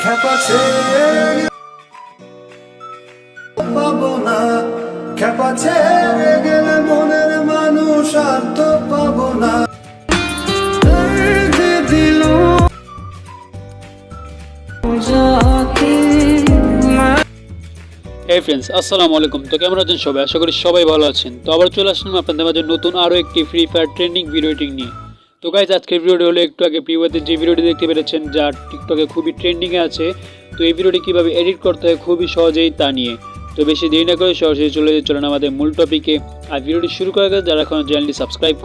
খেপা ছেড়ে পাবো না, খেপা ছেড়ে গেলে মনের মানুষ আর তো পাবো না। Hey friends, আসসালামু আলাইকুম। তো কেমন আছেন সবাই? আশা করি সবাই ভালো আছেন। তো আবার চলে আসলাম আপনাদের মাঝে নতুন আরও একটি free fire trending video editing নিয়ে। তো গাইজ, আজকের ভিডিওটি হলো একটু আগে প্রিভিউতে যে ভিডিওটি দেখতে পেরেছেন, যা টিকটকে খুবই ট্রেন্ডিংয়ে আছে। তো এই ভিডিওটি কীভাবে এডিট করতে হয় খুবই সহজেই তা নিয়ে। তো বেশি দেরি না করে সরাসরি চলেন আমাদের মূল টপিকে। আর ভিডিওটি শুরু করার আগে যারা এখন চ্যানেলটি সাবস্ক্রাইব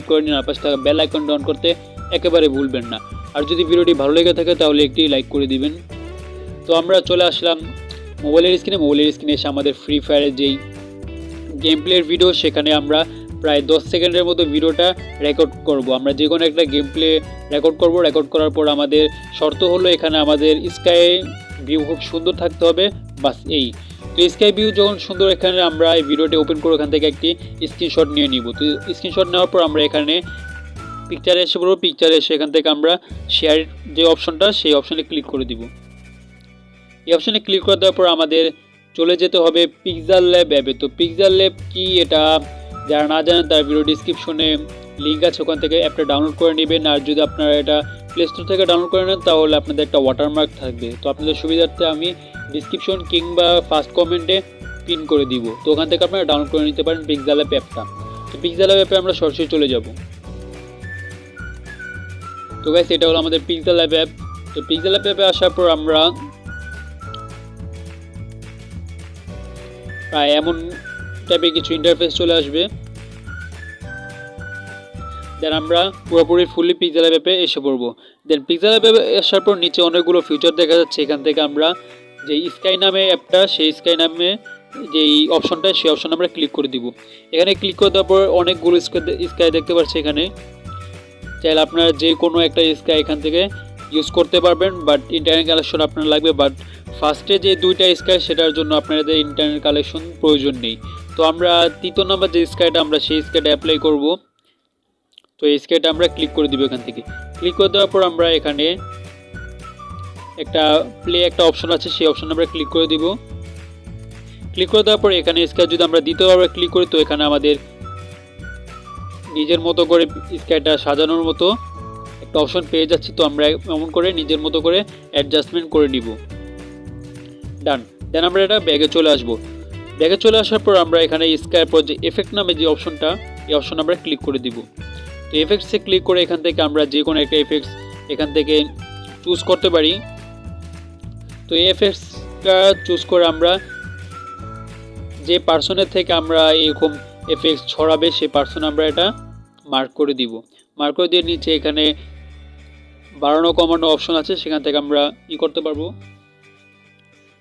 করেনি আর পাশে থাকা বেল আইকনটা অন করতে একেবারে ভুলবেন না। আর যদি ভিডিওটি ভালো লেগে থাকে তাহলে একটি লাইক করে দিবেন। তো আমরা চলে আসলাম মোবাইলের স্ক্রিনে এসে আমাদের ফ্রি ফায়ারের যেই গেম প্লের ভিডিও, সেখানে আমরা প্রায় 10 সেকেন্ডের মতো ভিডিওটা রেকর্ড করব। আমরা যে কোনো একটা গেম প্লে রেকর্ড করার পর আমাদের শর্ত হলো এখানে আমাদের স্কাই ভিউ খুব সুন্দর থাকতে হবে, বাস এই। তো স্কাই ভিউ যখন সুন্দর, এখানে আমরা এই ভিডিওটি ওপেন করে এখান থেকে একটি স্ক্রিনশট নিয়ে নিব। তো স্ক্রিনশট নেওয়ার পর আমরা এখানে পিকচারে এসে পড়বো। পিকচারে এসে এখান থেকে আমরা শেয়ার যে অপশনটা, সেই অপশনে ক্লিক করে দিব। এই অপশনে ক্লিক করে দেওয়ার পর আমাদের চলে যেতে হবে পিক্সারল্যাব অ্যাপে। তো পিক্সারল্যাব কি, এটা যারা না জানেন তার ভিডিও ডিসক্রিপশনে লিঙ্ক আছে, ওখান থেকে অ্যাপটা ডাউনলোড করে নেবেন। আর যদি আপনারা এটা প্লে স্টোর থেকে ডাউনলোড করে নেন তাহলে আপনাদের একটা ওয়াটারমার্ক থাকবে। তো আপনাদের সুবিধার্থে আমি ডিসক্রিপশন কিংবা ফার্স্ট কমেন্টে পিন করে দিব। তো ওখান থেকে আপনারা ডাউনলোড করে নিতে পারেন পিক্সারল্যাব অ্যাপটা। তো পিক্সারল্যাব অ্যাপে আমরা সরাসরি চলে যাব। তো গাইস, এটা হলো আমাদের পিক্সারল্যাব অ্যাপ। তো পিক্সারল্যাব অ্যাপে আসার পর আমরা প্রায় এমন টাইপের কিছু ইন্টারফেস চলে আসবে। দেন আমরা পুরোপুরি ফুললি পিক্সারল্যাব অ্যাপে এসে পড়বো। দেন পিক্সারল্যাব অ্যাপে আসার পর নিচে অনেকগুলো ফিচার দেখা যাচ্ছে। এখান থেকে আমরা যে স্কাই নামে অ্যাপটা, সেই স্কাই নামে যেই অপশনটা, সেই অপশন আমরা ক্লিক করে দিব। এখানে ক্লিক করে দেওয়ার পর অনেকগুলো স্কাই দেখতে পাচ্ছি। এখানে চাইলে আপনারা যে কোনো একটা স্কাই এখান থেকে ইউজ করতে পারবেন, বাট ইন্টারনেট কানেকশন আপনার লাগবে। বাট ফার্স্টে যে দুইটা স্কাই, সেটার জন্য আপনাদের ইন্টারনেট কানেকশন প্রয়োজন নেই। তো আমরা তৃতীয় নাম্বার যে স্কাইটা, আমরা সেই স্কাইটা অ্যাপ্লাই করব। তো এই স্কাইটা আমরা ক্লিক করে দিব। এখান থেকে ক্লিক করে দেওয়ার পর আমরা এখানে একটা অপশন আছে, সেই অপশন আমরা ক্লিক করে দিব। ক্লিক করে দেওয়ার পর এখানে স্কাই যদি আমরা দ্বিতীয়বার ক্লিক করি, তো এখানে আমাদের নিজের মতো করে স্কাইটা সাজানোর মতো একটা অপশন পেয়ে যাচ্ছি। তো আমরা এমন করে নিজের মতো করে অ্যাডজাস্টমেন্ট করে নিব। ডান। দেন আমরা এটা ব্যাগে চলে আসবো। ব্যাগে চলে আসার পর আমরা এখানে স্কাইয়ের পর যে এফেক্ট নামে যে অপশনটা, এই অপশন আমরা ক্লিক করে দিব। তো এফেক্টসে ক্লিক করে এখান থেকে আমরা যে কোনো একটা এফেক্টস এখান থেকে চুজ করতে পারি। তো এই এফেক্টসটা চুজ করে আমরা যে পার্সনের থেকে আমরা এরকম এফেক্টস ছড়াবে, সেই পার্সন আমরা এটা মার্ক করে দিব। মার্ক করে দিয়ে নিচে এখানে বাড়ানো কমানো অপশন আছে, সেখান থেকে আমরা করতে পারবো,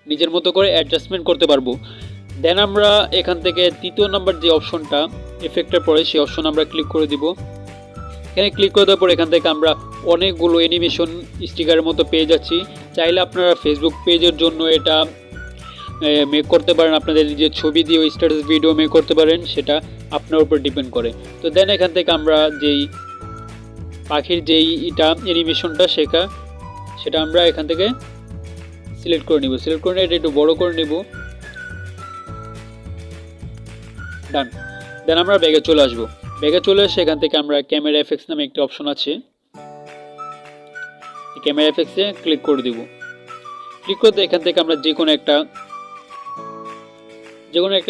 নিজের মতো করে অ্যাডজাস্টমেন্ট করতে পারবো। দেন আমরা এখান থেকে তৃতীয় নাম্বার যে অপশনটা এফেক্টের পরে, সেই অপশন আমরা ক্লিক করে দিব। এখানে ক্লিক করে দেওয়ার পর এখান থেকে আমরা অনেকগুলো অ্যানিমেশন স্টিকারের মতো পেয়ে যাচ্ছি। চাইলে আপনারা ফেসবুক পেজের জন্য এটা মেক করতে পারেন, আপনাদের নিজের ছবি দিয়ে স্ট্যাটাস ভিডিও মেক করতে পারেন, সেটা আপনার উপর ডিপেন্ড করে। তো দেন এখান থেকে আমরা যেই পাখির যেই অ্যানিমেশনটা সেটা আমরা এখান থেকে সিলেক্ট করে নিব। সিলেক্ট করে এটা একটু বড় করে নিব। ডান। দেন আমরা ব্যাগে চলে আসবো। ব্যাগে চলে এসে এখান থেকে আমরা ক্যামেরা এফেক্টস নামে একটা অপশন আছে, এই ক্যামেরা এফেক্টসে ক্লিক করে দিব। ক্লিক করতে এখান থেকে আমরা যে কোনো একটা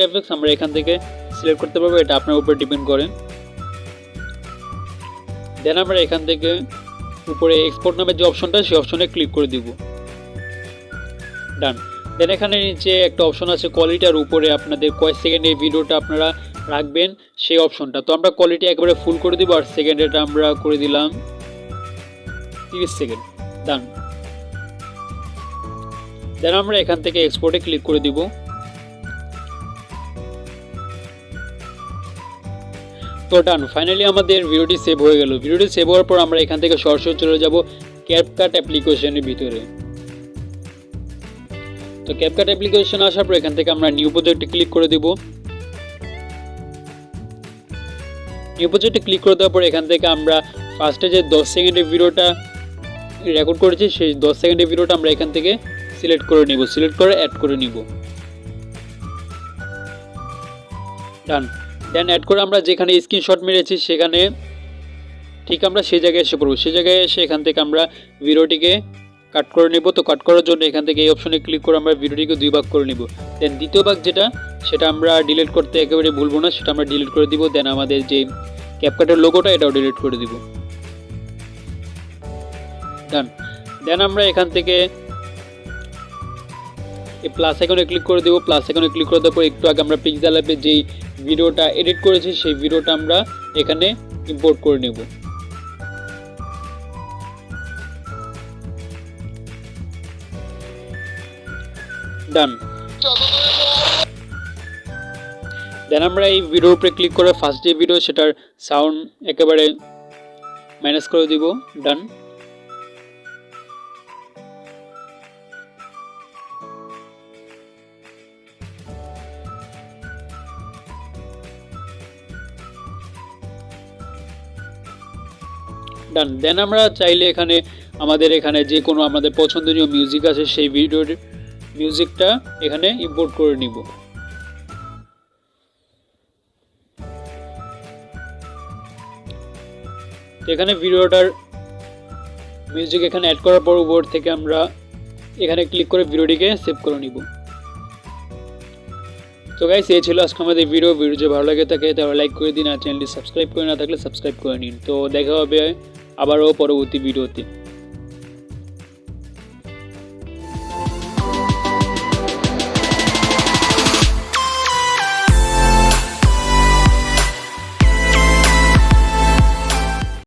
এফেক্টস আমরা এখান থেকে সিলেক্ট করতে পারবো, এটা আপনার উপর ডিপেন্ড করে। দেন আমরা এখান থেকে উপরে এক্সপোর্ট নামের যে অপশনটা, সেই অপশনে ক্লিক করে দিব। ডান। দেন এখানে নিচে একটা অপশন আছে কোয়ালিটি, আর উপরে আপনাদের কয় সেকেন্ডে এই ভিডিওটা আপনারা রাখবেন সেই অপশনটা। তো আমরা কোয়ালিটি একবারে ফুল করে দিব, আর সেকেন্ড এটা আমরা করে দিলাম 30 সেকেন্ড। ডান। দেন আমরা এখান থেকে এক্সপোর্টে ক্লিক করে দিব। তো ডান, ফাইনালি আমাদের ভিডিওটি সেভ হয়ে গেল। ভিডিওটি সেভ হওয়ার পর আমরা এখান থেকে সরাসরি চলে যাব ক্যাপকাট অ্যাপ্লিকেশনের ভিতরে। তো ক্যাপকাট অ্যাপ্লিকেশন আসার পর এখান থেকে আমরা নিউ প্রজেক্টে ক্লিক করে দিব। নিউ প্রজেক্টে ক্লিক করে দেওয়ার পর এখান থেকে আমরা ফার্স্টে যে 10 সেকেন্ডের ভিডিওটা রেকর্ড করেছি সেই 10 সেকেন্ডের ভিডিওটা আমরা এখান থেকে সিলেক্ট করে নিব, সিলেক্ট করে অ্যাড করে নিব। ডান। দেন অ্যাড করে আমরা যেখানে স্ক্রিনশট মেরেছি সেখানে ঠিক আমরা সেই জায়গায় এসে পড়বো। সেই জায়গায় এসে এখান থেকে আমরা ভিডিওটিকে কাট করে নেব। তো কাট করার জন্য এখান থেকে এই অপশনে ক্লিক করে আমরা ভিডিওটিকে 2 ভাগ করে নিব। দেন দ্বিতীয় ভাগ যেটা সেটা আমরা ডিলিট করতে একেবারে ভুলবো না, সেটা আমরা ডিলিট করে দিব। দেন আমাদের যে ক্যাপকাটের লোগোটা এটাও ডিলিট করে দিব। ডান। দেন আমরা এখান থেকে এই প্লাস আইকনে ক্লিক করে দেব। প্লাস আইকনে ক্লিক করে দেওয়ার পর একটু আগে আমরা পিক্সেল অ্যাপে যেই ভিডিওটা এডিট করেছি সেই ভিডিওটা আমরা এখানে ইম্পোর্ট করে নেব। ডান। দেন আমরা এই ভিডিওর উপরে ক্লিক করে ফার্স্ট যে ভিডিও সেটার সাউন্ড একেবারে মাইনাস করে দিব। ডান। ডান। দেন আমরা চাইলে এখানে আমাদের এখানে যে কোনো আমাদের পছন্দনীয় মিউজিক আছে সেই ভিডিওর মিউজিকটা এখানে ইম্পোর্ট করে নিব। এখানে ভিডিওটার মিউজিক এখানে অ্যাড করার পর উপর থেকে আমরা এখানে ক্লিক করে ভিডিওটিকে সেভ করে নিব। তো গাইস এই ছিল আজকে আমাদের ভিডিও যদি ভালো লাগে থাকে তাহলে লাইক করে দিন, আর চ্যানেলটি সাবস্ক্রাইব করে না থাকলে সাবস্ক্রাইব করে নিন। তো দেখা হবে আবারও পরবর্তী ভিডিওতে।